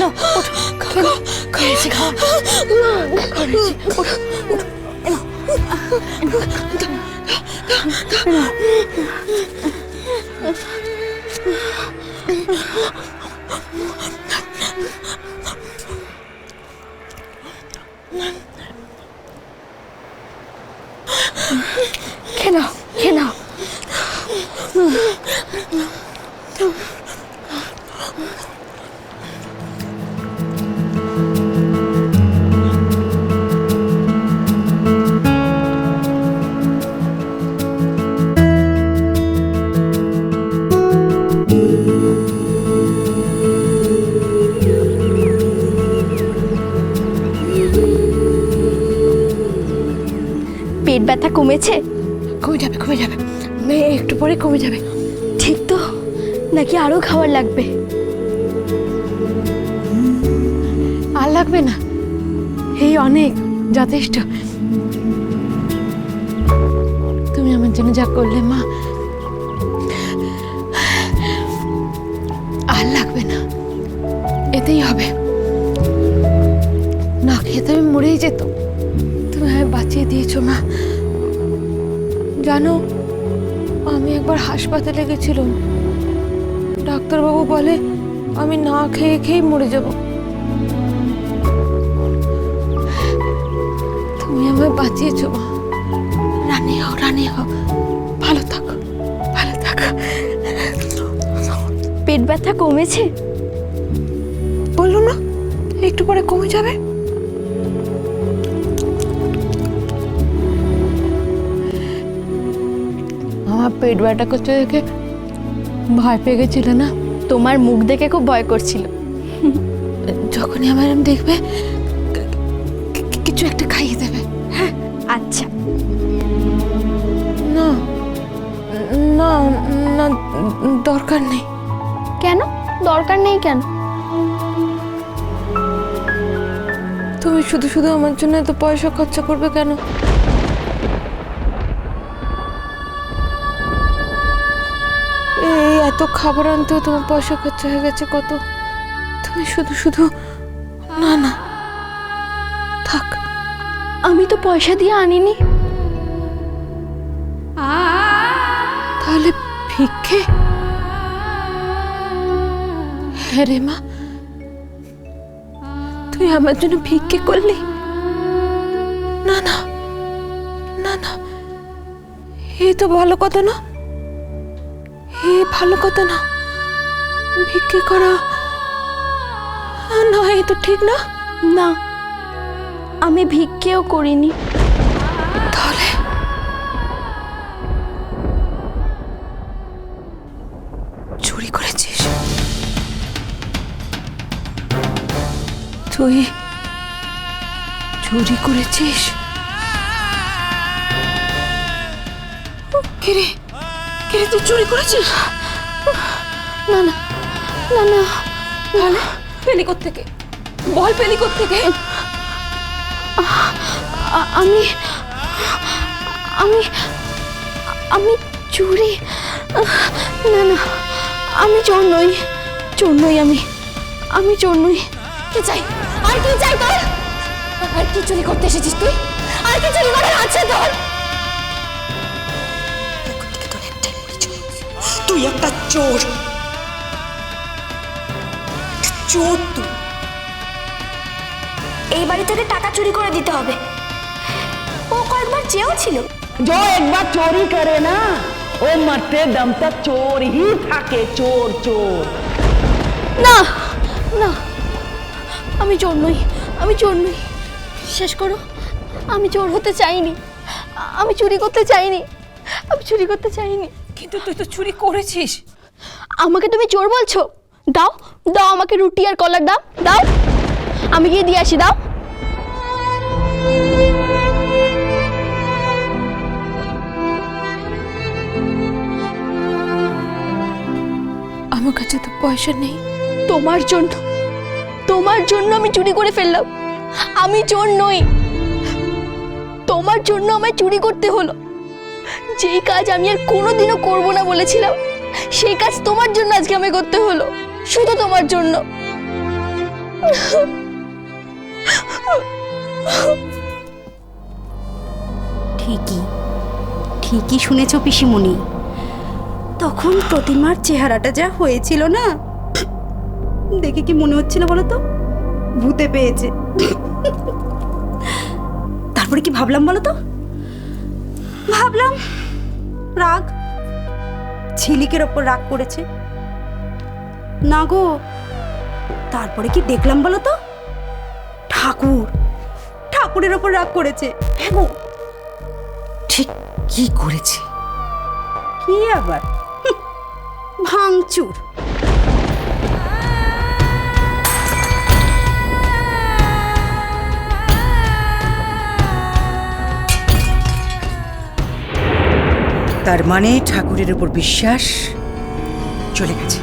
খেলো খেলো খেয়েছি খাও খেয়েছি খেলো খেলো পেট ব্যথা কমেছে? কমে যাবে একটু পরে কমে যাবে। ঠিক তো নাকি আরো খাবার লাগবে? আর লাগবে না, এই অনেক যথেষ্ট। তুমি আমার জন্য যা করলে মা, আর লাগবে না, এতেই হবে। না খেয়ে তো আমি মরেই যেত, তুমি আমায় বাঁচিয়ে দিয়েছো মা। জানো, আমি একবার হাসপাতালে গেছিলাম, ডাক্তারবাবু বলে আমি না খেয়ে খেয়ে মরে যাব। তুমি আমায় বাঁচিয়েছো মা। রানী হও, ভালো থাকো ভালো থাকো। পেট ব্যথা কমেছে? বললো না একটু পরে কমে যাবে। আমার পেট ব্যথা করছে দেখে ভয় পেয়ে গেছিল না? তোমার মুখ দেখে খুব ভয় করছিল। যখনই আমার দেখবে কিছু একটা খাইয়ে দেবে। হ্যাঁ আচ্ছা। না না না, দরকার নেই। কেন দরকার নেই? কেন? তুমি শুধু শুধু আমার জন্য এত পয়সা খরচা করবে কেন? এই এত খাবার আনতেও তোমার পয়সা খরচা হয়ে গেছে কত। তুমি শুধু শুধু না না থাক। আমি তো পয়সা দিয়ে আনিনি। তাহলে ভিক্ষে? হ্যাঁ রে মা, তুই আমার জন্য ভিক্ষে করলি? না না না না, এই তো ভালো কথা না, ভালো কথা না। ভিক্ষে করা না, এই তো ঠিক না। না আমি ভিক্ষেও করিনি। তাহলে চুরি করেছিস তুই? চুরি করেছিস? কে রে তুই চুরি করেছিস? না না না না। তাহলে পেলি কোত্থেকে? বল পেলি কোত্থেকে? আমি আমি আমি চুরি? না না, আমি চোর নই, আমি চোর নই। কি চাই? আর কি চাই তোর? আর কি চুরি করতে এসেছিস তুই? আর কি চুরি করার আছে তোর? তুই একটা চোর, চোর তুই। এই বাড়ি থেকে টাকা চুরি করে দিতে হবে। ও কয়েকবার চেয়েও ছিল। जो एक बार चोरी करे ना वो मरते दम तक चोर ही থাকে, चोर चोर। না না, আমি চোর নই, বিশ্বাস করো, আমি চোর হতে চাইনি, আমি চুরি করতে চাইনি। কিন্তু তুই তো চুরি করেছিস। আমাকে তুমি চোর বলছো? দাও দাও আমাকে রুটি আর কলার দাও, আমি গিয়ে দিয়ে আসি। দাও। আমার কাছে তো পয়সা নেই। তোমার জন্য আমি চুরি করে ফেললাম। আমি চোর নই, তোমার জন্য আমায় চুরি করতে হলো। যেই কাজ আমি আর কোনোদিনও করব না বলেছিলাম, সেই কাজ তোমার জন্য আজকে আমায় করতে হলো, শুধু তোমার জন্য। ঠিকই ঠিকই শুনেছ পিসিমণি, তখন প্রতিমার চেহারাটা যা হয়েছিল না, দেখে কি মনে হচ্ছিল বলো তো, ভূতে পেয়েছে। তারপরে কি ভাবলাম বলো তো, ভাবলাম রাগ, ঝিলিকের ওপর রাগ করেছে না গো। তারপরে কি দেখলাম বলো তো, ঠাকুরের ওপর রাগ করেছে। হ্যাঁ গো, ঠিক কি করেছে? কি আবার, ভাঙচুর। তার মানে ঠাকুরের উপর বিশ্বাস চলে গেছে।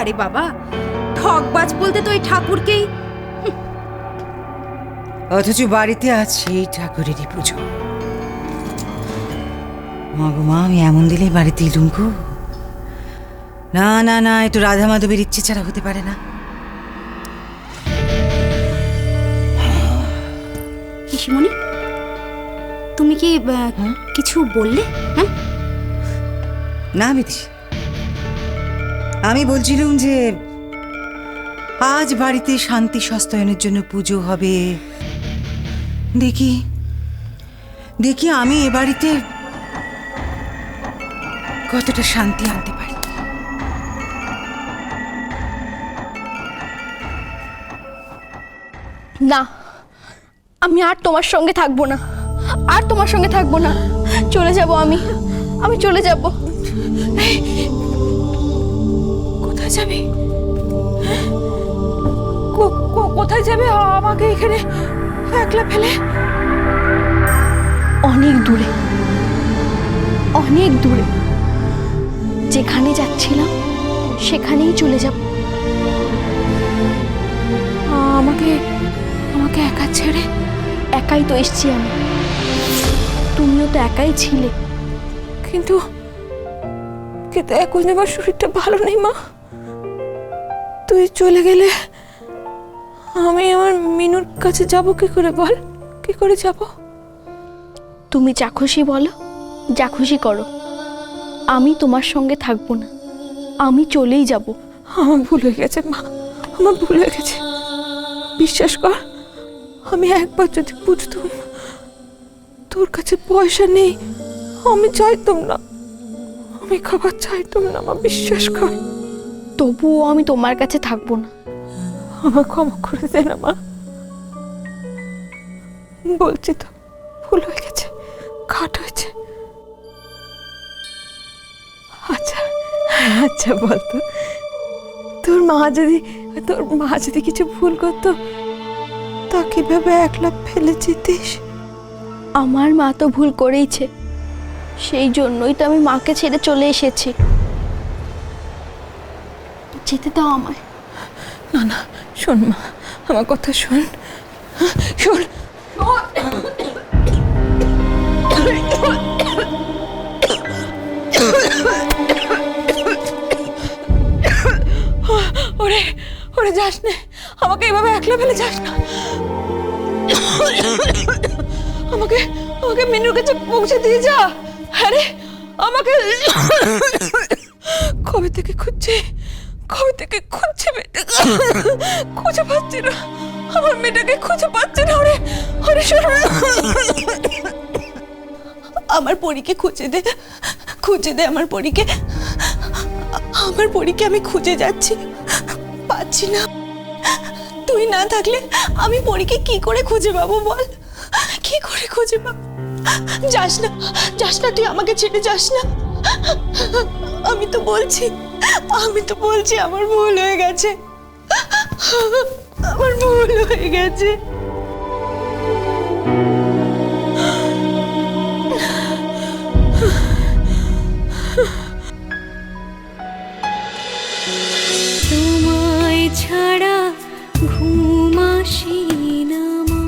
আরে বাবা, ঠকবাজ বলতে তো ওই ঠাকুরকেই। অথচ বাড়িতে আছে এই ঠাকুরেরই পুজো। মা গো মা, আমি এমন দিলেই বাড়িতে লুঙ্কু? না না না, একটু রাধা মাধবের ইচ্ছে ছাড়া হতে পারে না। পিসিমণি, তুমি কি কিছু বললে? হ্যাঁ না বিদিশ, আমি বলছিলাম যে আজ বাড়িতে শান্তি সস্তায়নের জন্য পুজো হবে। দেখি দেখি আমি এ বাড়িতে কতটা শান্তি আনতে পারি। না, আমি আর তোমার সঙ্গে থাকবো না, আর তোমার সঙ্গে থাকবো না। চলে যাব আমি চলে যাব। কোথায় যাবে? কোথায় যাবে আমাকে এখানে একলা ফেলে? অনেক দূরে, অনেক দূরে। যেখানে যাচ্ছিলাম সেখানেই চলে যাব। আমাকে আমাকে একা ছেড়ে? একাই তো এসছি আমি, তুমিও তো একাই ছিলে। কিন্তু এখন আমার শরীরটা ভালো নেই মা। তুই চলে গেলে আমি আমার মিনুর কাছে যাব কি করে বল? কি করে যাব? তুমি যা খুশি বলো, যা খুশি করো, আমি তোমার সঙ্গে থাকবো না, আমি চলেই যাব। আমার ভুল হয়ে গেছে মা, আমার ভুল হয়ে গেছে। বিশ্বাস কর, আমি একবার যদি বুঝতাম তোর কাছে পয়সা নেই, আমি চাইতাম না, আমি খাবার চাইতাম না মা, বিশ্বাস কর। তবুও আমি তোমার কাছে থাকবো না। আমার ক্ষমা করে দে না মা, বলছি তো ভুল হয়ে গেছে, খাট হয়েছে। আচ্ছা আচ্ছা বলতো, তোর মা যদি কিছু ভুল করতো তা কিভাবে একলা ফেলে যেতিস? আমার মা তো ভুল করেইছে, সেই জন্যই তো আমি মাকে ছেড়ে চলে এসেছি। যেতে দাও আমায়। না না, শোন মা, আমার কথা শোন, শোন। ওরে ওরে, যাস না, আমাকে এভাবে একলা ফেলে যাস না। আমাকে আমাকে মিনুর কাছে পৌঁছে দিয়ে যা। আরে আমাকে কবে থেকে খুঁজছে মেয়েটাকে, খুঁজে পাচ্ছি না, আমার মেয়েটাকে খুঁজে পাচ্ছি না। ওরে ওরে, আমার পরীকে খুঁজে দে আমার পরীকে আমি খুঁজে যাচ্ছি, পাচ্ছি না। তুই না থাকলে আমি পরীকে কি করে খুঁজে পাবো বল? কি করে খুঁজে পাবো? যাস না, তুই আমাকে ছেড়ে যাস না। আমি তো বলছি আমার ভুল হয়ে গেছে, আমার ভুল হয়ে গেছে। তোমায় ছাড়া ঘুম আসি না মা।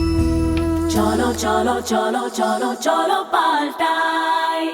চলো চলো চলো চলো চলো পাল্টাই